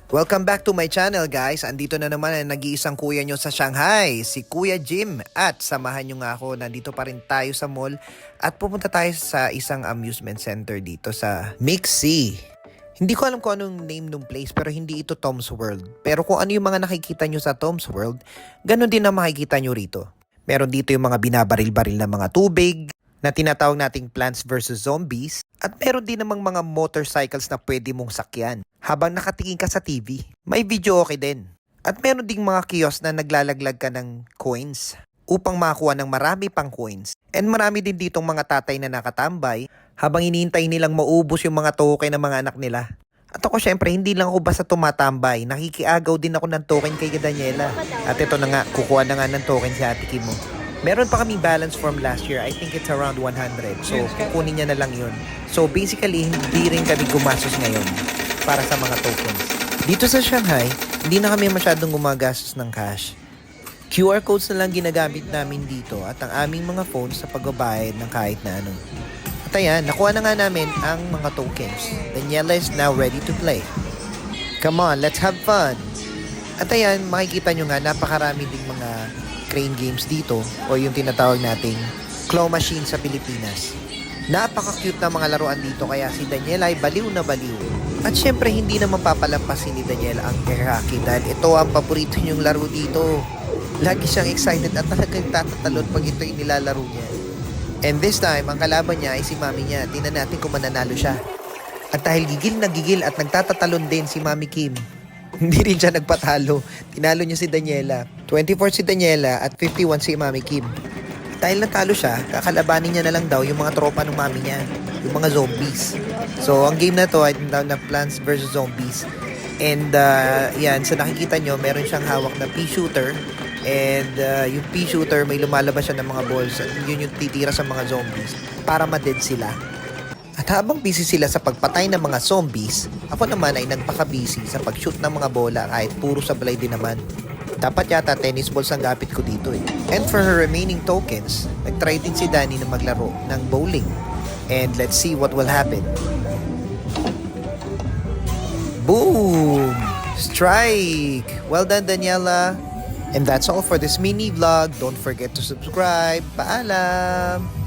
Welcome back to my channel guys. Andito na naman ang nag-iisang kuya nyo sa Shanghai, si Kuya Jim. At samahan nyo nga ako, nandito pa rin tayo sa mall at pupunta tayo sa isang amusement center dito sa Mixi. Hindi ko alam kung anong name ng place pero hindi ito Tom's World. Pero kung ano yung mga nakikita nyo sa Tom's World, ganun din ang makikita nyo rito. Meron dito yung mga binabaril-baril na mga tubig na tinatawag nating Plants vs. Zombies. At meron din namang mga motorcycles na pwede mong sakyan habang nakatingin ka sa TV. May video okay din. At meron ding mga kiosk na naglalaglag ka ng coins upang makakuha ng marami pang coins. And marami din ditong mga tatay na nakatambay habang hinihintay nilang maubos yung mga token ng mga anak nila. At ako syempre, hindi lang ako basta tumatambay. Nakikiagaw din ako ng token kay Daniela. At ito na nga, kukuha na nga ng token si Ate Kim mo. Meron pa kaming balance from last year. I think it's around 100. So, kukunin niya na lang yun. So, basically, hindi rin kami gumastos ngayon para sa mga tokens. Dito sa Shanghai, hindi na kami masyadong gumagastos ng cash. QR codes na lang ginagamit namin dito at ang aming mga phones sa pagbabayad ng kahit na ano. At ayan, nakuha na nga namin ang mga tokens. Daniela is now ready to play. Come on, let's have fun! At ayan, makikita nyo nga, napakarami ding mga crane games dito o yung tinatawag nating claw machine sa Pilipinas. Napaka-cute na mga laruan dito kaya si Daniela ay baliw na baliw. At syempre hindi naman papalampasin ni Daniela ang air hockey dahil ito ang paborito niyong laro dito. Lagi siyang excited at talagang tatatalon pag ito yung nilalaro niya. And this time, ang kalaban niya ay si mami niya. Tingnan natin kung mananalo siya. At dahil gigil na gigil at nagtatatalon din si Mami Kim, hindi rin siya nagpatalo. Tinalo niya si Daniela. 24 si Daniela at 51 si Mami Kim. Dahil natalo siya, kakalabanin niya na lang daw yung mga tropa ng mami niya. Yung mga zombies. So, ang game na to ay tinatawag na Plants vs. Zombies. And, yan, sa nakikita nyo, meron siyang hawak na pea shooter. And, yung pea shooter, may lumalabas siya ng mga balls. Yun yung titira sa mga zombies para ma-dead sila. At habang busy sila sa pagpatay ng mga zombies, ako naman ay nagpaka-busy sa pag-shoot ng mga bola kahit puro sablay din naman. Dapat yata tennis balls ang gapit ko dito eh. And for her remaining tokens, nag-try din si Danny na maglaro ng bowling. And let's see what will happen. Boom! Strike! Well done, Daniela! And that's all for this mini vlog. Don't forget to subscribe. Paalam!